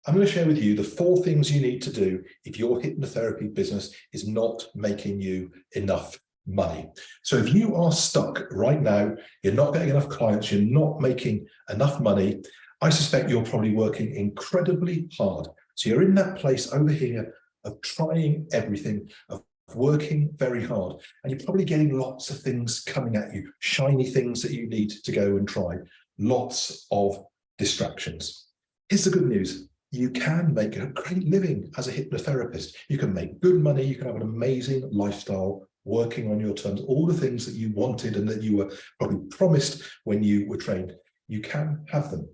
I'm going to share with you the 4 things you need to do if your hypnotherapy business is not making you enough money. So if you are stuck right now, you're not getting enough clients, you're not making enough money, I suspect you're probably working incredibly hard. So you're in that place over here of trying everything, of working very hard, and you're probably getting lots of things coming at you, shiny things that you need to go and try, lots of distractions. Here's the good news. You can make a great living as a hypnotherapist. You can make good money. You can have an amazing lifestyle working on your terms, all the things that you wanted and that you were probably promised when you were trained. You can have them.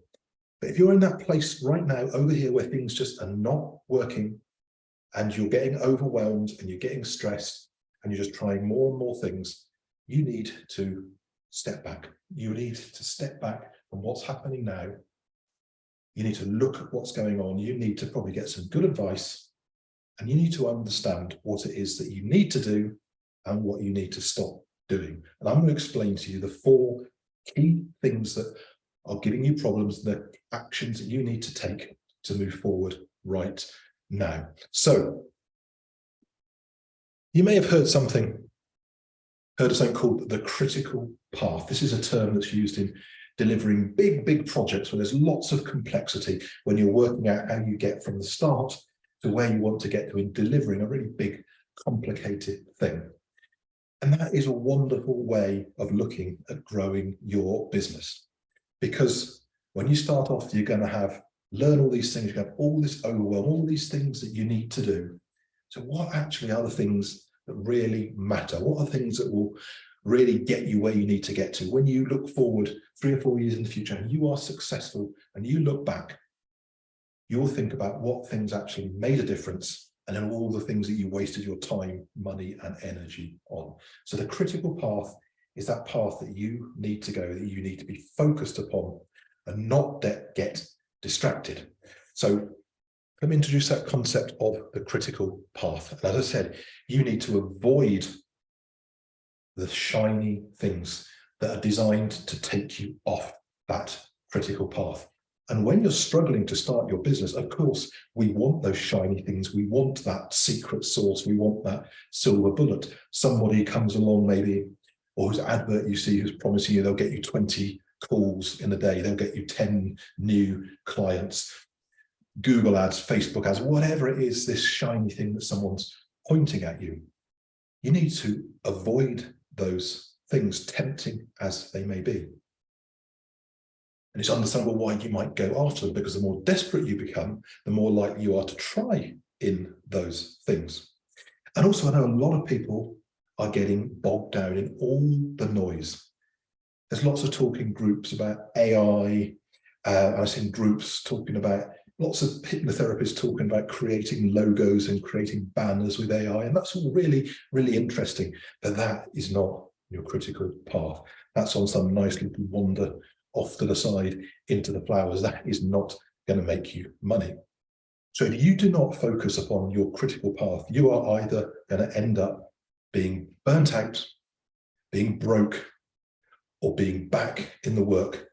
But if you're in that place right now over here where things just are not working and you're getting overwhelmed and you're getting stressed and you're just trying more and more things, you need to step back. You need to step back from what's happening now. You need to look at what's going on. You need to probably get some good advice, and you need to understand what it is that you need to do and what you need to stop doing. And I'm going to explain to you the 4 key things that are giving you problems, the actions that you need to take to move forward right now. So you may have heard of something called the critical path. This is a term that's used in delivering big projects where there's lots of complexity, when you're working out how you get from the start to where you want to get to in delivering a really big, complicated thing. And that is a wonderful way of looking at growing your business. Because when you start off, you're going to learn all these things, you have all this overwhelm, all these things that you need to do. So what actually are the things that really matter? What are things that will really get you where you need to get to? When you look forward 3 or 4 years in the future and you are successful and you look back, you'll think about what things actually made a difference and then all the things that you wasted your time, money, and energy on. So the critical path is that path that you need to go, that you need to be focused upon and not get distracted. So let me introduce that concept of the critical path. And as I said, you need to avoid the shiny things that are designed to take you off that critical path. And when you're struggling to start your business, of course, we want those shiny things. We want that secret sauce. We want that silver bullet. Somebody comes along maybe, or whose advert you see who's promising you they'll get you 20 calls in a day. They'll get you 10 new clients. Google ads, Facebook ads, whatever it is, this shiny thing that someone's pointing at you. You need to avoid those things, tempting as they may be. And it's understandable why you might go after them, because the more desperate you become, the more likely you are to try in those things. And also, I know a lot of people are getting bogged down in all the noise. There's lots of talking groups about AI. I've seen groups talking about, lots of hypnotherapists talking about creating logos and creating banners with AI. And that's all really, really interesting. But that is not your critical path. That's on some nice little wander off to the side into the flowers. That is not going to make you money. So if you do not focus upon your critical path, you are either going to end up being burnt out, being broke, or being back in the work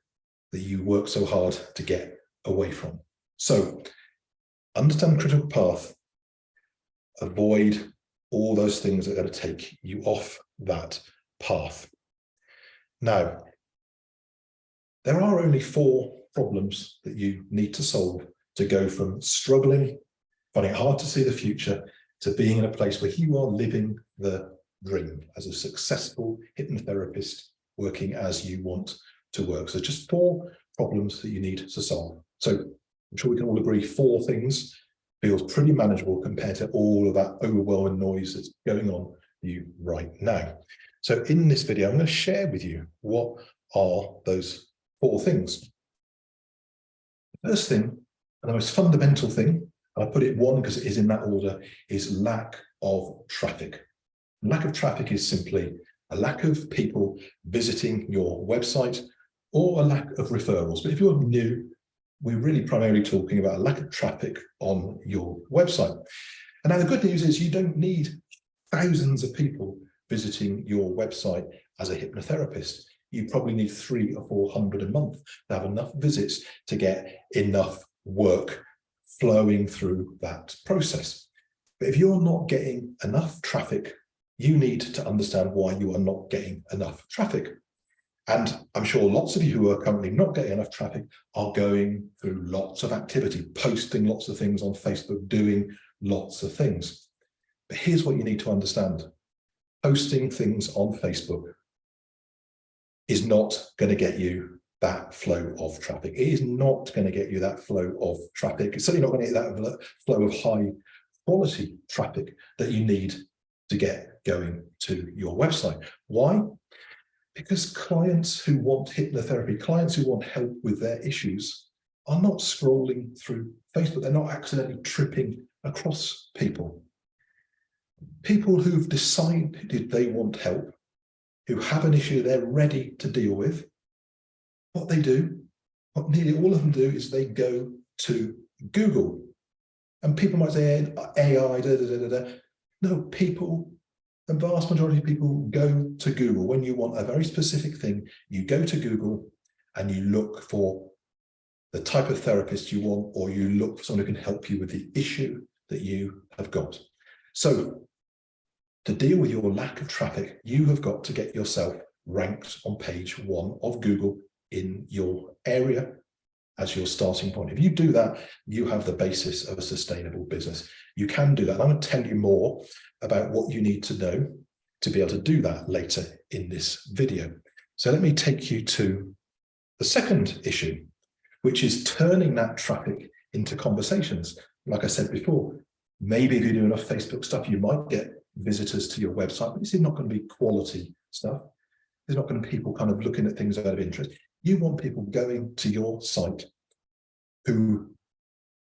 that you work so hard to get away from. So understand the critical path, avoid all those things that are going to take you off that path. Now, there are only 4 problems that you need to solve to go from struggling, finding it hard to see the future, to being in a place where you are living the dream as a successful hypnotherapist working as you want to work. So just 4 problems that you need to solve. So I'm sure we can all agree 4 things feels pretty manageable compared to all of that overwhelming noise that's going on for you right now. So in this video, I'm going to share with you what are those 4 things. The first thing, and the most fundamental thing, and I put it 1 because it is in that order, is lack of traffic. Lack of traffic is simply a lack of people visiting your website or a lack of referrals. But if you're new, we're really primarily talking about a lack of traffic on your website. And now the good news is you don't need thousands of people visiting your website as a hypnotherapist. You probably need 300 or 400 a month to have enough visits to get enough work flowing through that process. But if you're not getting enough traffic, you need to understand why you are not getting enough traffic. And I'm sure lots of you who are currently not getting enough traffic are going through lots of activity, posting lots of things on Facebook, doing lots of things. But here's what you need to understand. Posting things on Facebook is not going to get you that flow of traffic. It is not going to get you that flow of traffic. It's certainly not going to get that flow of high quality traffic that you need to get going to your website. Why? Because clients who want hypnotherapy, clients who want help with their issues are not scrolling through Facebook. They're not accidentally tripping across people. People who've decided they want help, who have an issue they're ready to deal with, what they do, what nearly all of them do, is they go to Google. And people might say AI, No, people, the vast majority of people go to Google. When you want a very specific thing, you go to Google and you look for the type of therapist you want, or you look for someone who can help you with the issue that you have got. So to deal with your lack of traffic, you have got to get yourself ranked on page 1 of Google in your area as your starting point. If you do that, you have the basis of a sustainable business. You can do that. And I'm going to tell you more about what you need to know to be able to do that later in this video. So let me take you to the second issue, which is turning that traffic into conversations. Like I said before, maybe if you do enough Facebook stuff, you might get visitors to your website, but this is not going to be quality stuff. There's not going to be people kind of looking at things out of interest. You want people going to your site who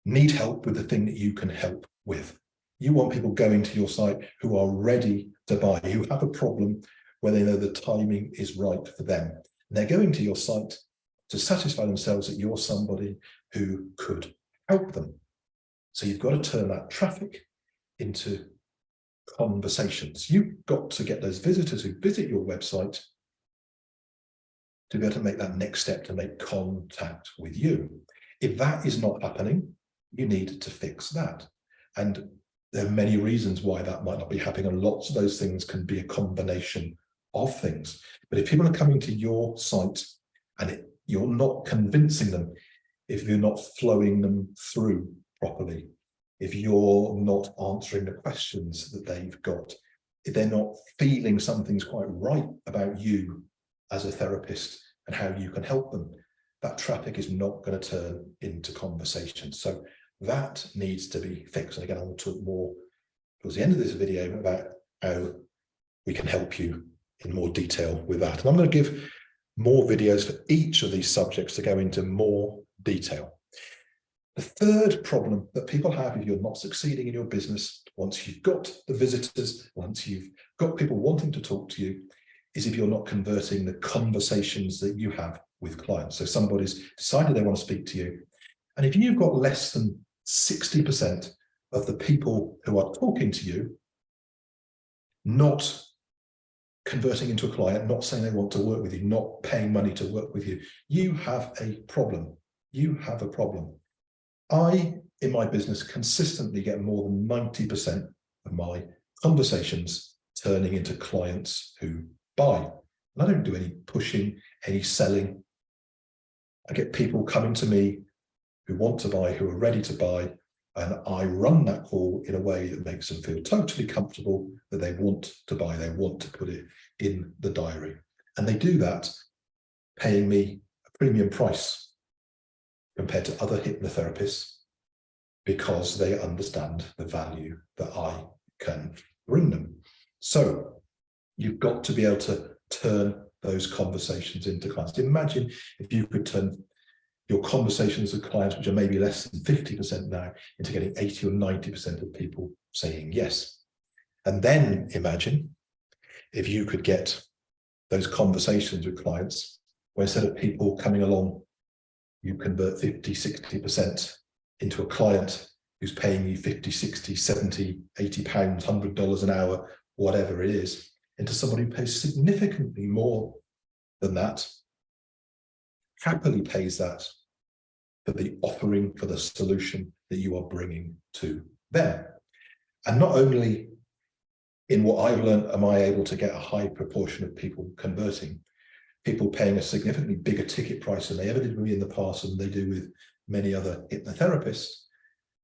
need help with the thing that you can help with. You want people going to your site who are ready to buy, who have a problem where they know the timing is right for them. And they're going to your site to satisfy themselves that you're somebody who could help them. So you've got to turn that traffic into conversations. You've got to get those visitors who visit your website to be able to make that next step to make contact with you. If that is not happening, you need to fix that. And there are many reasons why that might not be happening, and lots of those things can be a combination of things. But if people are coming to your site and you're not convincing them, if you're not flowing them through properly, if you're not answering the questions that they've got, if they're not feeling something's quite right about you as a therapist and how you can help them, that traffic is not going to turn into conversations. So that needs to be fixed. And again, I will talk more towards the end of this video about how we can help you in more detail with that. And I'm going to give more videos for each of these subjects to go into more detail. The third problem that people have if you're not succeeding in your business, once you've got the visitors, once you've got people wanting to talk to you, is if you're not converting the conversations that you have with clients. So somebody's decided they want to speak to you. And if you've got less than 60% of the people who are talking to you not converting into a client, not saying they want to work with you, not paying money to work with you, you have a problem. You have a problem. I, in my business, consistently get more than 90% of my conversations turning into clients who buy. And I don't do any pushing, any selling. I get people coming to me who want to buy, who are ready to buy, and I run that call in a way that makes them feel totally comfortable that they want to buy, they want to put it in the diary. And they do that paying me a premium price compared to other hypnotherapists because they understand the value that I can bring them. So you've got to be able to turn those conversations into clients. Imagine if you could turn your conversations with clients, which are maybe less than 50% now, into getting 80 or 90% of people saying yes. And then imagine if you could get those conversations with clients where instead of people coming along, you convert 50, 60% into a client who's paying you 50, 60, 70, 80 pounds, $100 an hour, whatever it is, into somebody who pays significantly more than that, happily pays that for the offering, for the solution that you are bringing to them. And not only in what I've learned am I able to get a high proportion of people converting, people paying a significantly bigger ticket price than they ever did with me in the past and they do with many other hypnotherapists.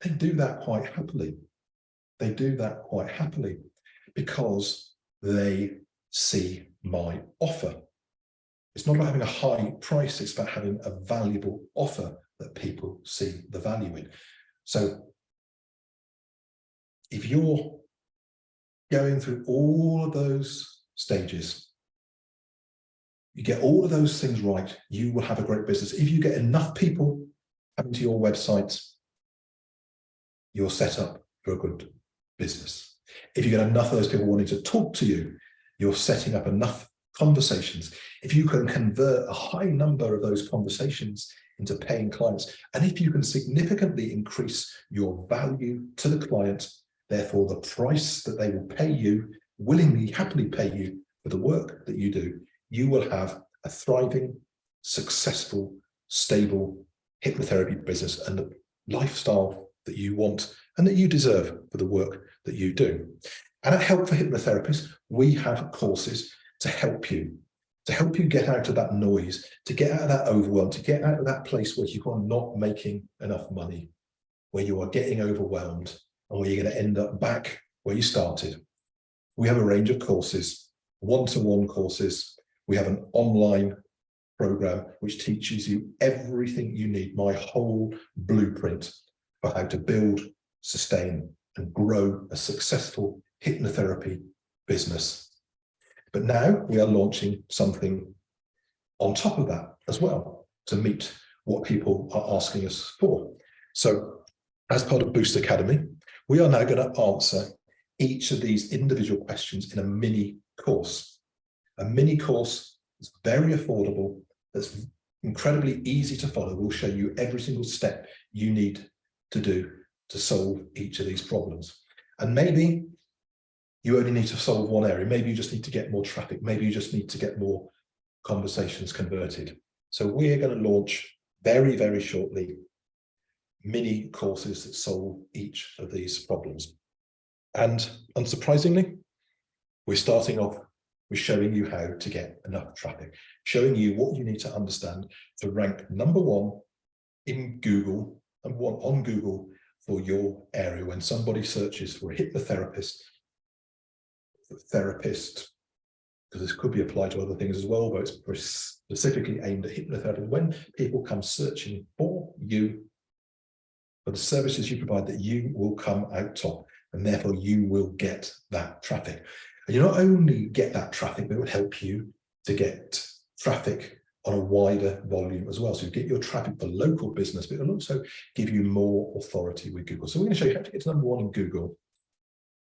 They do that quite happily. They do that quite happily because they see my offer. It's not about having a high price, it's about having a valuable offer that people see the value in. So if you're going through all of those stages, you get all of those things right, you will have a great business. If you get enough people coming to your website, you're set up for a good business. If you get enough of those people wanting to talk to you, you're setting up enough conversations. If you can convert a high number of those conversations into paying clients, and if you can significantly increase your value to the client, therefore the price that they will pay you, willingly, happily pay you for the work that you do, you will have a thriving, successful, stable hypnotherapy business and the lifestyle that you want and that you deserve for the work that you do. And at Help for Hypnotherapists, we have courses to help you get out of that noise, to get out of that overwhelm, to get out of that place where you are not making enough money, where you are getting overwhelmed, and where you're going to end up back where you started. We have a range of courses, one-to-one courses. We have an online program which teaches you everything you need, my whole blueprint for how to build, sustain, and grow a successful hypnotherapy business. But now we are launching something on top of that as well to meet what people are asking us for. So as part of Boost Academy, we are now going to answer each of these individual questions in a mini course. A mini course is very affordable, that's incredibly easy to follow. We'll show you every single step you need to do to solve each of these problems. And maybe you only need to solve one area. Maybe you just need to get more traffic. Maybe you just need to get more conversations converted. So we're going to launch very, very shortly mini courses that solve each of these problems. And unsurprisingly, we're starting off with showing you how to get enough traffic, showing you what you need to understand to rank #1 in Google, #1 on Google for your area. When somebody searches for a hypnotherapist, because this could be applied to other things as well, but it's specifically aimed at hypnotherapy. When people come searching for you, for the services you provide, that you will come out top, and therefore you will get that traffic. And you not only get that traffic, but it will help you to get traffic on a wider volume as well. So you get your traffic for local business, but it'll also give you more authority with Google. So we're going to show you how to get to #1 in Google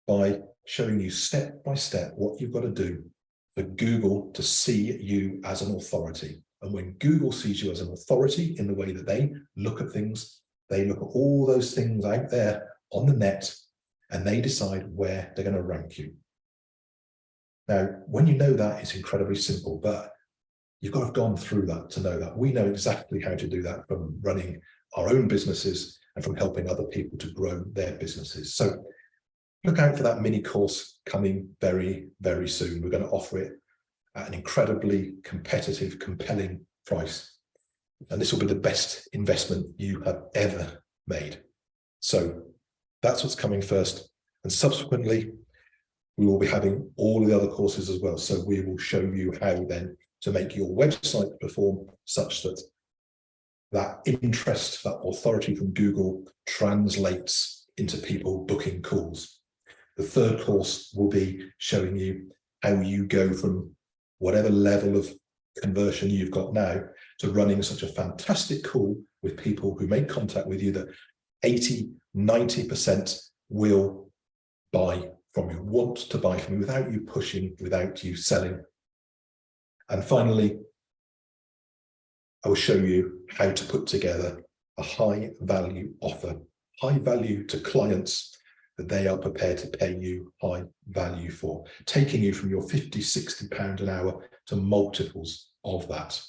by showing you step by step what you've got to do for Google to see you as an authority. And when Google sees you as an authority in the way that they look at things, they look at all those things out there on the net, and they decide where they're going to rank you. Now, when you know that, it's incredibly simple, but you've got to have gone through that to know that. We know exactly how to do that from running our own businesses and from helping other people to grow their businesses. So look out for that mini course coming very, very soon. We're going to offer it at an incredibly competitive, compelling price. And this will be the best investment you have ever made. So that's what's coming first. And subsequently, we will be having all of the other courses as well. So we will show you how then to make your website perform such that that interest, that authority from Google translates into people booking calls. The third course will be showing you how you go from whatever level of conversion you've got now to running such a fantastic call with people who make contact with you that 80, 90% will buy from you, want to buy from you without you pushing, without you selling. And finally, I will show you how to put together a high value offer, high value to clients that they are prepared to pay you high value for, taking you from your 50, 60 pound an hour to multiples of that,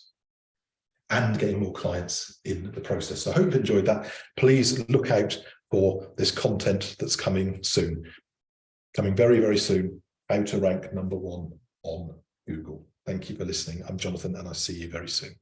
and getting more clients in the process. So I hope you've enjoyed that. Please look out for this content that's coming soon. Coming very, very soon, how to rank #1 on Google. Thank you for listening. I'm Jonathan, and I'll see you very soon.